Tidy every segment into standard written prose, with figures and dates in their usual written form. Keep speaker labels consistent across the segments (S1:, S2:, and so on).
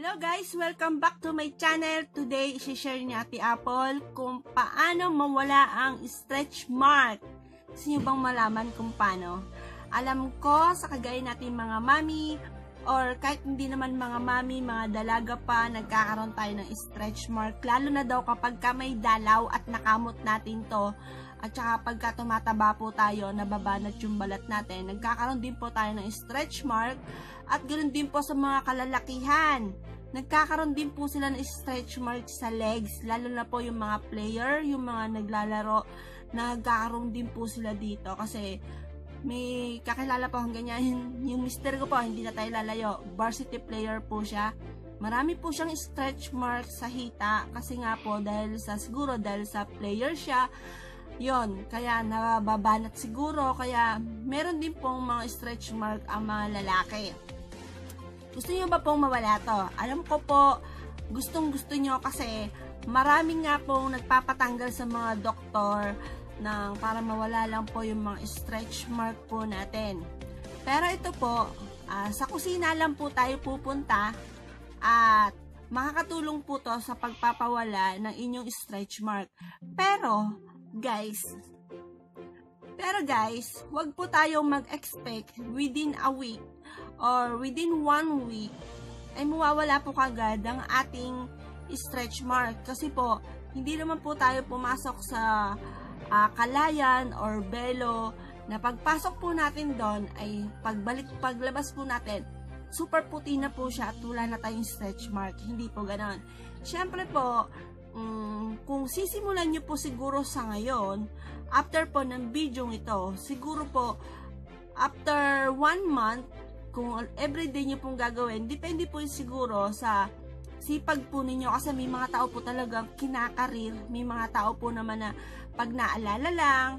S1: Hello guys! Welcome back to my channel. Today, isi-share ni Ate Apple kung paano mawala ang stretch mark. Gusto nyo bang malaman kung paano? Alam ko, sa kagaya natin mga mami, or kahit hindi naman mga mami, mga dalaga pa, nagkakaroon tayo ng stretch mark. Lalo na daw kapag ka may dalaw at nakamot natin to. At saka pagka tumataba po tayo, nababanat yung balat natin, nagkakaroon din po tayo ng stretch mark. At ganoon din po sa mga kalalakihan. Nagkakaroon din po sila ng stretch mark sa legs. Lalo na po yung mga player, yung mga naglalaro, nagkakaroon din po sila dito. Kasi may kakilala po hanggang ganyan. Yung mister ko po, hindi na tayo lalayo. Varsity player po siya. Marami po siyang stretch mark sa hita. Kasi nga po, siguro dahil sa player siya, yon, kaya nababanat siguro, kaya meron din pong mga stretch mark ang mga lalaki. Gusto niyo ba pong mawala to? Alam ko po, gustong-gusto niyo kasi marami nga pong nagpapatanggal sa mga doktor para mawala lang po yung mga stretch mark po natin. Pero ito po, sa kusina lang po tayo pupunta at makakatulong po to sa pagpapawala ng inyong stretch mark. Pero guys, wag po tayong mag-expect within a week or within 1 week ay mawawala po kagad ang ating stretch mark. Kasi po, hindi naman po tayo pumasok sa Kalayan or Belo na pagpasok po natin doon ay paglabas po natin, super puti na po siya at wala na tayong stretch mark. Hindi po ganon. Syempre po, kung sisimulan nyo po siguro sa ngayon, after po ng video ito, siguro po, after 1 month, kung everyday nyo pong gagawin, depende po siguro sa sipag po ninyo. Kasi may mga tao po talagang kinakarir, may mga tao po naman na pag naalala lang,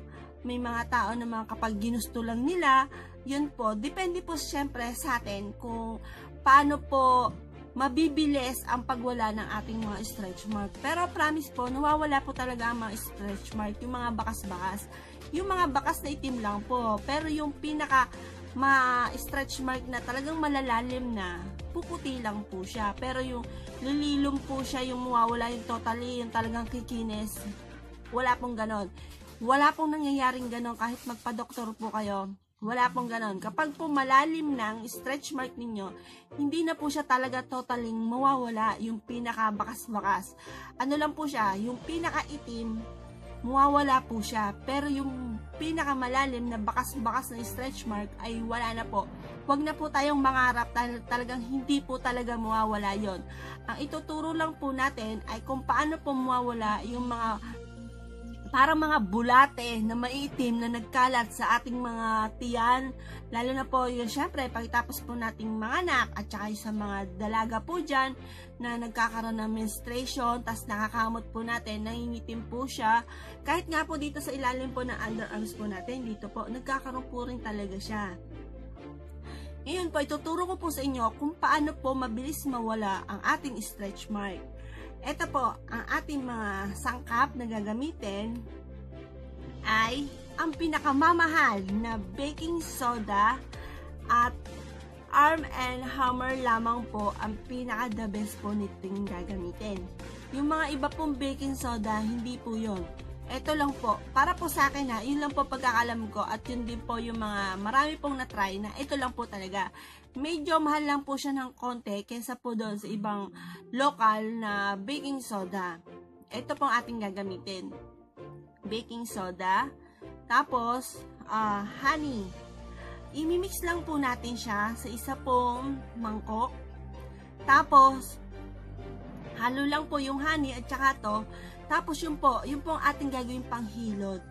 S1: may mga tao naman kapag ginusto lang nila, yun po, depende po syempre sa atin kung paano po mabibilis ang pagwala ng ating mga stretch mark. Pero promise po, nawawala po talaga ang mga stretch mark, yung mga bakas-bakas. Yung mga bakas na itim lang po. Pero yung pinaka stretch mark na talagang malalalim na, puputi lang po siya. Pero yung lililom po siya, yung mawawala yung totally, yung talagang kikinis, wala pong ganon. Wala pong nangyayaring ganon kahit magpa-doktor po kayo. Wala pong ganon. Kapag po malalim ng stretch mark ninyo, hindi na po siya talaga totaling mawawala yung pinaka bakas-bakas. Ano lang po siya, yung pinaka itim, mawawala po siya. Pero yung pinaka malalim na bakas-bakas na stretch mark ay wala na po. Huwag na po tayong mangarap, talagang hindi po talaga mawawala yon. Ang ituturo lang po natin ay kung paano po mawawala yung parang mga bulate na maitim na nagkalat sa ating mga tiyan, lalo na po yun syempre pagkatapos po nating mga anak at saka sa mga dalaga po dyan na nagkakaroon ng menstruation, tas nakakamot po natin, nangingitim po siya, kahit nga po dito sa ilalim po ng underarms po natin, dito po nagkakaroon po rin talaga siya. Ngayon po, ituturo ko po sa inyo kung paano po mabilis mawala ang ating stretch mark. Ito po, ang ating mga sangkap na gagamitin ay ang pinakamamahal na baking soda at Arm & Hammer lamang po ang pinaka the best po niting gagamitin. Yung mga iba pong baking soda, hindi po yun. Ito lang po, para po sa akin yun lang po pagkakalam ko at yun din po yung mga marami pong na-try na ito lang po talaga. Medyo mahal lang po siya ng konti kaysa po doon sa ibang local na baking soda. Ito pong ating gagamitin. Baking soda, tapos honey. Imimix lang po natin siya sa isa pong mangkok. Tapos, halo lang po yung honey at saka to. Tapos yun po ang ating gagawin panghilod.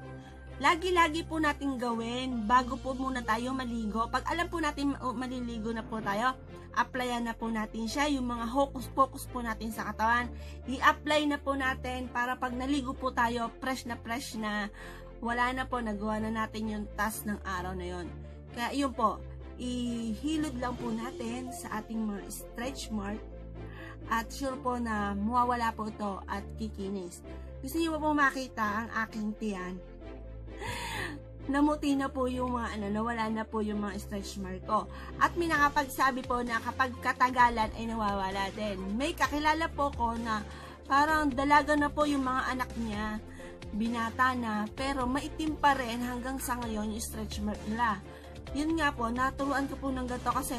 S1: Lagi-lagi po natin gawin bago po muna tayo maligo. Pag alam po natin maliligo na po tayo, applyan na po natin siya. Yung mga hocus-pocus po natin sa katawan, i-apply na po natin para pag naligo po tayo, fresh na, wala na po, nagawa na natin yung task ng araw na yon. Kaya yun po, ihilod lang po natin sa ating mga stretch mark. At sure po na mawawala po ito at kikinis. Gusto niyo po makita ang aking tiyan? namuti na po yung mga nawala na po yung mga stretch mark ko. At may nakapagsabi po na kapag katagalan ay nawawala din. May kakilala po ko na parang dalaga na po yung mga anak niya, binata na, pero maitim pa rin hanggang sa ngayon yung stretch mark nila. Yun nga po, naturuan ko po ng ganito kasi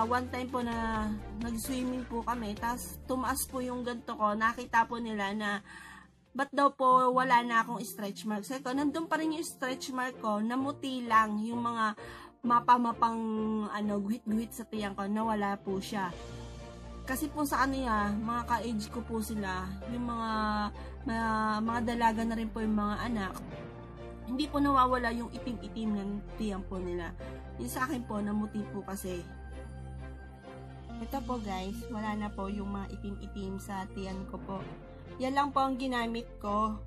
S1: one time po na nag-swimming po kami, tapos tumaas po yung ganito ko, nakita po nila na ba't daw po wala na akong stretch mark. Sabi ko, nandun pa rin yung stretch mark ko, namuti lang yung mga mapang guhit-guhit sa tiyan ko, nawala po siya. Kasi po sa kanila, mga ka-age ko po sila, yung mga dalaga na rin po yung mga anak, hindi po nawawala yung itim-itim ng tiyan po nila. Yung sa akin po, namuti po kasi. Ito po guys, wala na po yung mga itim-itim sa tiyan ko po. Yan lang po ang ginamit ko.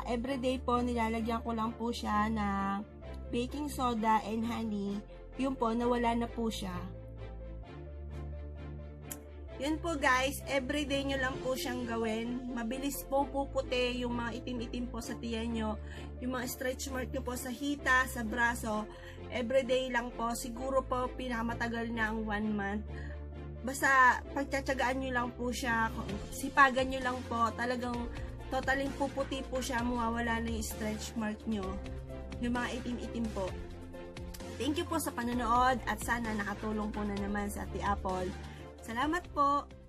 S1: Everyday po, nilalagyan ko lang po siya ng baking soda and honey. Yun po, nawala na po siya. Yun po guys, everyday nyo lang po siyang gawin. Mabilis po puputi yung mga itim-itim po sa tiyan nyo. Yung mga stretch mark nyo po sa hita, sa braso. Everyday lang po. Siguro po pinakamatagal na ang 1 month. Basta pagtsatsagaan nyo lang po siya. Sipagan nyo lang po. Talagang totaling puputi po siya. Mawawala na yung stretch mark nyo. Yung mga itim-itim po. Thank you po sa panonood at sana nakatulong po na naman sa Ate Apple. Salamat po!